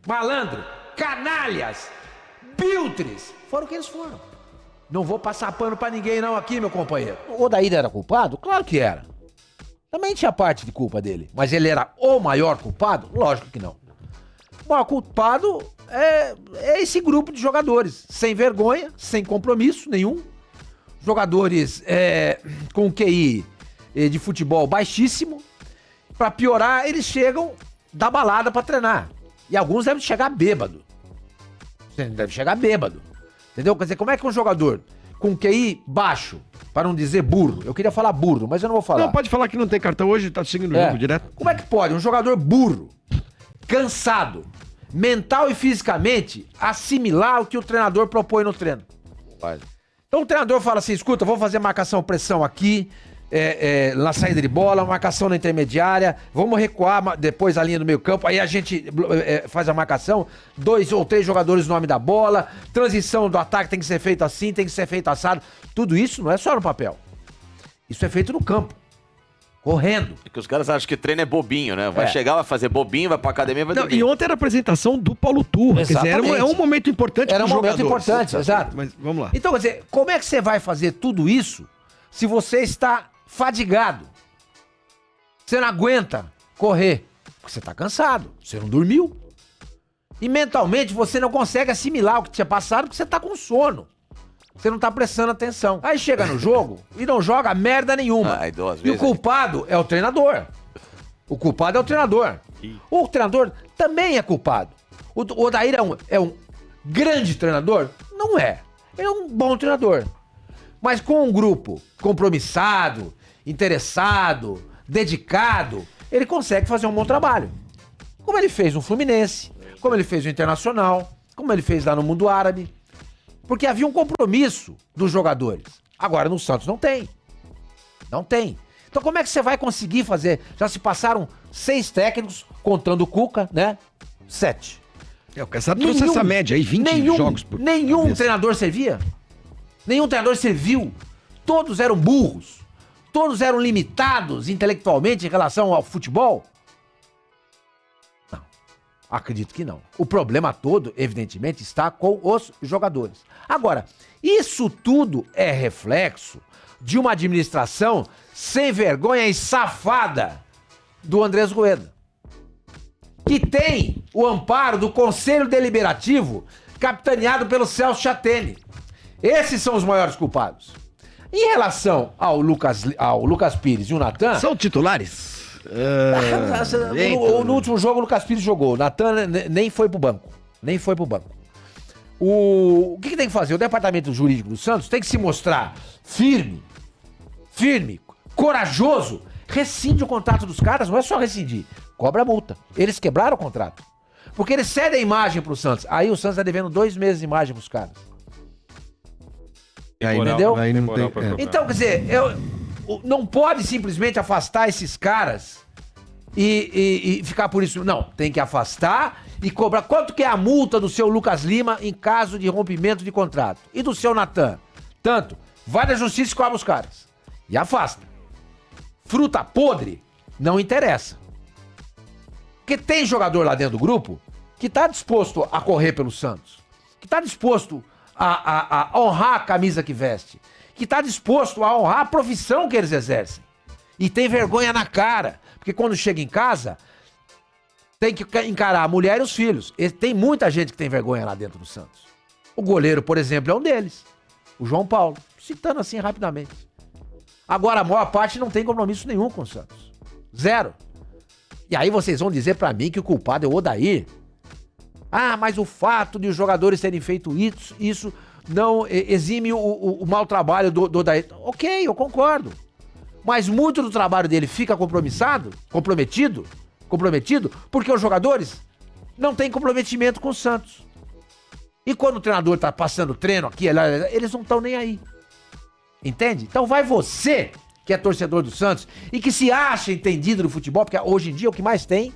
malandro, canalhas, biltres, foram o que eles foram. Não vou passar pano pra ninguém não aqui, meu companheiro. O Odair era culpado? Claro que era. Também tinha parte de culpa dele. Mas ele era o maior culpado? Lógico que não. O maior culpado é esse grupo de jogadores. Sem vergonha, sem compromisso nenhum. Jogadores com QI de futebol baixíssimo. Pra piorar, eles chegam da balada pra treinar. E alguns devem chegar bêbado. Entendeu? Quer dizer, como é que um jogador com QI baixo, para não dizer burro, eu queria falar burro, mas eu não vou falar. Não, pode falar que não tem cartão hoje, tá seguindo o jogo direto. Como é que pode um jogador burro, cansado, mental e fisicamente, assimilar o que o treinador propõe no treino? Então o treinador fala assim, escuta, vou fazer marcação-pressão aqui, na saída de bola, marcação na intermediária, vamos recuar depois a linha do meio campo, aí a gente faz a marcação, 2 ou 3 jogadores no nome da bola, transição do ataque tem que ser feito assim, tem que ser feito assado. Tudo isso não é só no papel. Isso é feito no campo, correndo. Porque os caras acham que treino é bobinho, né? Vai chegar, vai fazer bobinho, vai pra academia, vai dormir. E ontem era a apresentação do Paulo Turra, quer dizer, é um momento importante Era um momento importante, exato. Mas vamos lá. Então, quer dizer, como é que você vai fazer tudo isso se você está fadigado? Você não aguenta correr, porque você está cansado, você não dormiu. E mentalmente você não consegue assimilar o que tinha passado porque você está com sono. Você não tá prestando atenção. Aí chega no jogo e não joga merda nenhuma. E o culpado é o treinador. O culpado é o treinador. O treinador também é culpado. O Odair é um grande treinador? Não é. Ele é um bom treinador. Mas com um grupo compromissado, interessado, dedicado, ele consegue fazer um bom trabalho. Como ele fez no Fluminense, como ele fez no Internacional, como ele fez lá no mundo árabe. Porque havia um compromisso dos jogadores. Agora no Santos não tem. Não tem. Então como é que você vai conseguir fazer? Já se passaram 6 técnicos, contando o Cuca, né? 7. O Cassado trouxe essa média aí, 20 jogos por Nenhum treinador servia. Nenhum treinador serviu. Todos eram burros. Todos eram limitados intelectualmente em relação ao futebol. Não. Acredito que não. O problema todo, evidentemente, está com os jogadores. Agora, isso tudo é reflexo de uma administração sem vergonha e safada do Andrés Rueda, que tem o amparo do Conselho Deliberativo capitaneado pelo Celso Chatene. Esses são os maiores culpados. Em relação ao Lucas Pires e o Natan... São titulares? No último jogo o Lucas Pires jogou. O Natan nem foi pro banco. O que tem que fazer? O departamento jurídico do Santos tem que se mostrar firme, corajoso. Rescinde o contrato dos caras, não é só rescindir. Cobra a multa. Eles quebraram o contrato. Porque eles cedem a imagem pro Santos. Aí o Santos tá devendo 2 meses de imagem pros caras. Entendeu? Aí não tem, Então, quer dizer, não pode simplesmente afastar esses caras e ficar por isso. Não, tem que afastar e cobrar. Quanto que é a multa do seu Lucas Lima em caso de rompimento de contrato? E do seu Natan? Tanto. Vai na justiça e cobra os caras. E afasta. Fruta podre não interessa. Porque tem jogador lá dentro do grupo que tá disposto a correr pelo Santos. Que tá disposto a honrar a camisa que veste, que está disposto a honrar a profissão que eles exercem. E tem vergonha na cara, porque quando chega em casa, tem que encarar a mulher e os filhos. Tem muita gente que tem vergonha lá dentro do Santos. O goleiro, por exemplo, é um deles, o João Paulo, citando assim rapidamente. Agora, a maior parte não tem compromisso nenhum com o Santos. 0. E aí vocês vão dizer pra mim que o culpado é o Odair. Ah, mas o fato de os jogadores terem feito isso não exime o mau trabalho do Odair. Ok, eu concordo. Mas muito do trabalho dele fica comprometido, porque os jogadores não têm comprometimento com o Santos. E quando o treinador tá passando treino aqui, eles não estão nem aí. Entende? Então vai você, que é torcedor do Santos, e que se acha entendido do futebol, porque hoje em dia o que mais tem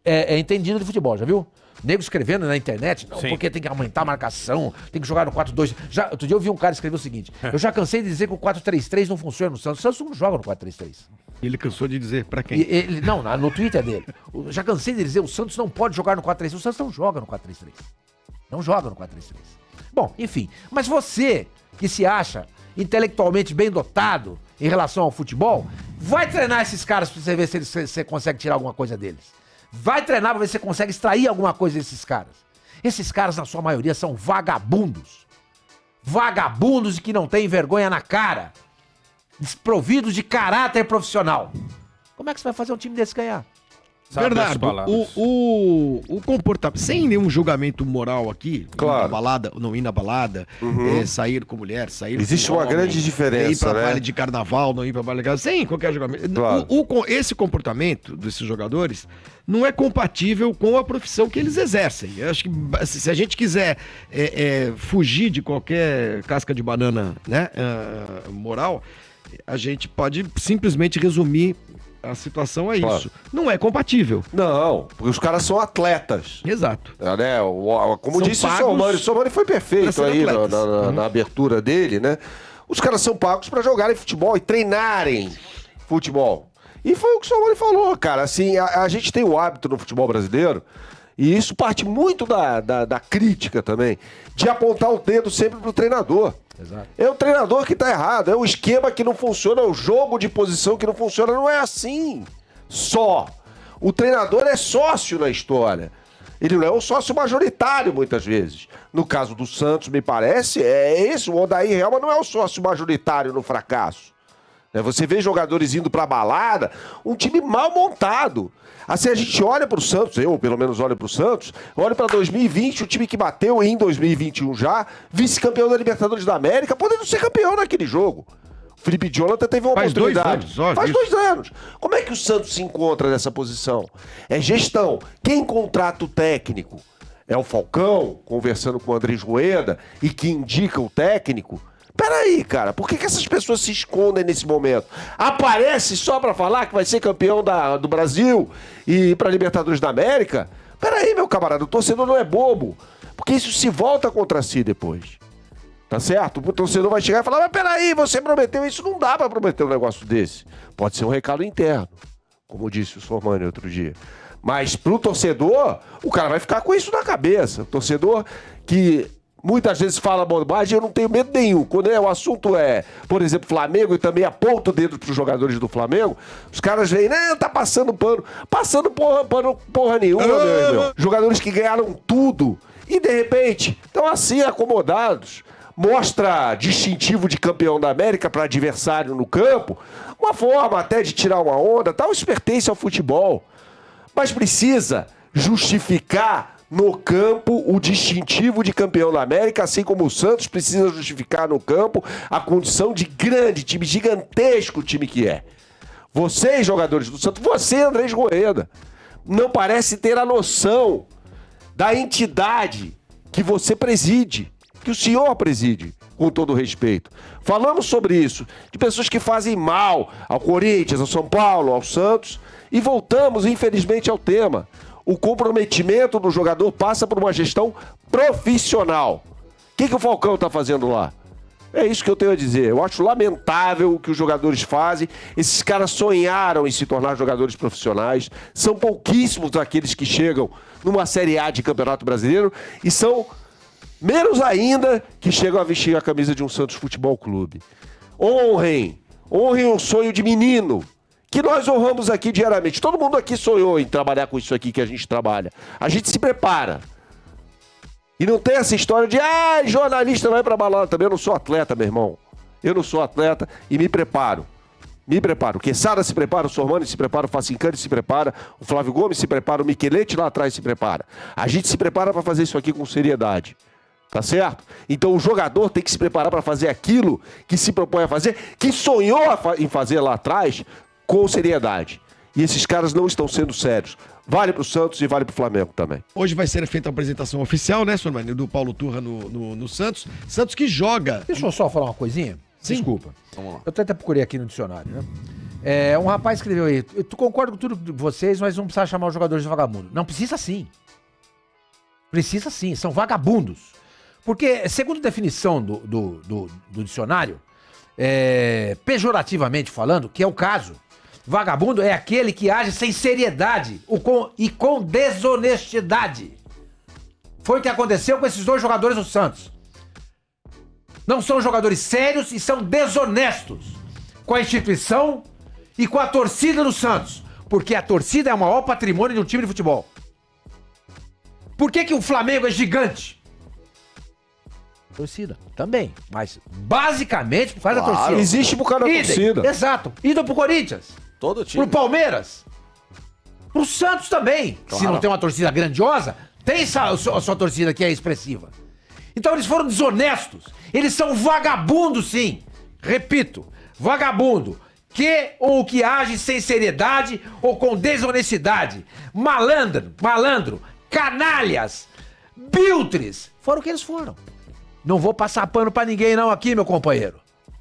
é entendido do futebol, já viu? Nego escrevendo na internet, não, Sim. porque tem que aumentar a marcação, tem que jogar no 4-2. Outro dia eu vi um cara escrever o seguinte, eu já cansei de dizer que o 4-3-3 não funciona no Santos. O Santos não joga no 4-3-3. Ele cansou de dizer pra quem? Não, no Twitter dele. Eu já cansei de dizer, o Santos não pode jogar no 4-3-3. O Santos não joga no 4-3-3. Não joga no 4-3-3. Bom, enfim. Mas você, que se acha intelectualmente bem dotado em relação ao futebol, vai treinar esses caras pra você ver se você consegue tirar alguma coisa deles. Vai treinar pra ver se você consegue extrair alguma coisa desses caras. Esses caras, na sua maioria, são vagabundos. Vagabundos e que não têm vergonha na cara. Desprovidos de caráter profissional. Como é que você vai fazer um time desse ganhar? Bernardo, o comportamento, sem nenhum julgamento moral aqui, Claro. não ir na balada, sair com mulher, sair Existe com uma homem, grande diferença, ir pra né? baile de carnaval, não ir pra baile de carnaval, sem qualquer julgamento. Claro. Esse comportamento desses jogadores não é compatível com a profissão que eles exercem. Eu acho que se a gente quiser fugir de qualquer casca de banana, né, moral, a gente pode simplesmente resumir a situação a Claro. isso. Não é compatível. Não, porque os caras são atletas. Exato. Né? Como São disse pagos o Somani foi pra perfeito serem aí atletas. na abertura dele, né? Os caras são pagos pra jogarem futebol e treinarem futebol. E foi o que o Somani falou, cara. Assim, a gente tem o hábito no futebol brasileiro, e isso parte muito da crítica também, de apontar o dedo sempre pro treinador. Exato. É o treinador que tá errado, é o esquema que não funciona, é o jogo de posição que não funciona. Não é assim só. O treinador é sócio na história. Ele não é um sócio majoritário, muitas vezes. No caso do Santos, me parece, é esse. O Odair Helma não é o sócio majoritário no fracasso. Você vê jogadores indo pra balada, um time mal montado. Assim, a gente olha pro Santos, eu pelo menos olho pro Santos, olho pra 2020, o time que bateu em 2021 já, vice-campeão da Libertadores da América, podendo ser campeão naquele jogo. O Felipe Jonathan teve uma Faz oportunidade. 2 anos, Faz isso. 2 anos. Como é que o Santos se encontra nessa posição? É gestão. Quem contrata o técnico? É o Falcão, conversando com o Andrés Rueda, e que indica o técnico? Peraí, cara, por que essas pessoas se escondem nesse momento? Aparece só pra falar que vai ser campeão do Brasil e ir pra Libertadores da América? Peraí, meu camarada, o torcedor não é bobo, porque isso se volta contra si depois. Tá certo? O torcedor vai chegar e falar, mas peraí, você prometeu isso, não dá pra prometer um negócio desse. Pode ser um recado interno, como disse o Sormani outro dia. Mas pro torcedor, o cara vai ficar com isso na cabeça. O torcedor que muitas vezes fala bobagem, eu não tenho medo nenhum. Quando o assunto é, por exemplo, Flamengo, e também aponta o dedo pros jogadores do Flamengo, os caras veem, né, tá passando pano. Passando porra nenhuma, meu irmão. Jogadores que ganharam tudo e, de repente, estão assim, acomodados. Mostra distintivo de campeão da América para adversário no campo. Uma forma até de tirar uma onda, tal, isso pertence ao futebol. Mas precisa justificar no campo o distintivo de campeão da América, assim como o Santos precisa justificar no campo a condição de grande time, gigantesco time que é. Vocês, jogadores do Santos, você, Andrés Rueda, não parece ter a noção da entidade que você preside, que o senhor preside, com todo respeito. Falamos sobre isso, de pessoas que fazem mal ao Corinthians, ao São Paulo, ao Santos, e voltamos, infelizmente, ao tema. O comprometimento do jogador passa por uma gestão profissional. O que o Falcão está fazendo lá? É isso que eu tenho a dizer. Eu acho lamentável o que os jogadores fazem. Esses caras sonharam em se tornar jogadores profissionais. São pouquíssimos aqueles que chegam numa Série A de Campeonato Brasileiro e são menos ainda que chegam a vestir a camisa de um Santos Futebol Clube. Honrem o sonho de menino, que nós honramos aqui diariamente. Todo mundo aqui sonhou em trabalhar com isso aqui que a gente trabalha. A gente se prepara. E não tem essa história de, jornalista vai pra balada também. Eu não sou atleta, meu irmão. Eu não sou atleta e me preparo. Me preparo. O Quesada se prepara, o Sormani se prepara, o Facincani se prepara, o Flávio Gomes se prepara, o Michelete lá atrás se prepara. A gente se prepara para fazer isso aqui com seriedade. Tá certo? Então o jogador tem que se preparar para fazer aquilo que se propõe a fazer, que sonhou em fazer lá atrás, com seriedade. E esses caras não estão sendo sérios. Vale pro Santos e vale pro Flamengo também. Hoje vai ser feita a apresentação oficial, né, Sormani, do Paulo Turra no Santos. Santos que joga. Deixa eu só falar uma coisinha. Sim. Desculpa. Vamos lá. Eu até procurei aqui no dicionário, né? Um rapaz escreveu aí, tu concorda com tudo de vocês, mas não precisa chamar os jogadores de vagabundo. Não precisa sim. Precisa sim, são vagabundos. Porque, segundo a definição do dicionário, pejorativamente falando, que é o caso, vagabundo é aquele que age sem seriedade e com desonestidade. Foi o que aconteceu com esses 2 jogadores do Santos. Não são jogadores sérios e são desonestos com a instituição e com a torcida do Santos. Porque a torcida é o maior patrimônio de um time de futebol. Por que o Flamengo é gigante? Torcida, também. Mas basicamente por causa da torcida. Existe por causa da torcida. Exato. Indo pro Corinthians. Todo time. Pro Palmeiras. Pro Santos também. Claro. Se não tem uma torcida grandiosa, tem a sua torcida que é expressiva. Então eles foram desonestos. Eles são vagabundos, sim. Repito, vagabundo. Que age sem seriedade ou com desonestidade. Malandro, canalhas, biltres. Foram o que eles foram. Não vou passar pano pra ninguém não aqui, meu companheiro.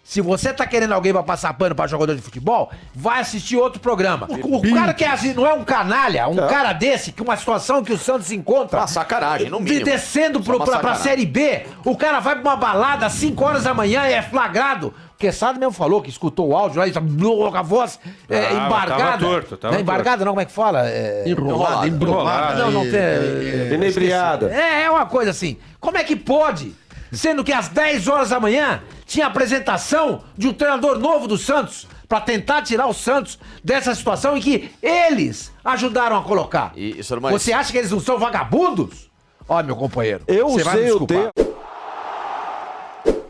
Se você tá querendo alguém pra passar pano pra jogador de futebol, vai assistir outro programa. O cara que é assim, não é um canalha, cara desse, que uma situação que o Santos se encontra... Uma sacanagem, no mínimo. Descendo pra Série B, o cara vai pra uma balada às 5 horas da manhã e é flagrado. O Quesada mesmo falou que escutou o áudio lá e com a voz embargada. Tava torto. Não é embargada não, como é que fala? Enrolada. Não tem... Inebriada. É uma coisa assim. Como é que pode? Sendo que às 10 horas da manhã tinha a apresentação de um treinador novo do Santos pra tentar tirar o Santos dessa situação em que eles ajudaram a colocar. E, Sormani, Você acha que eles não são vagabundos? Ó, meu companheiro. Eu você vai me sei o desculpar. tempo.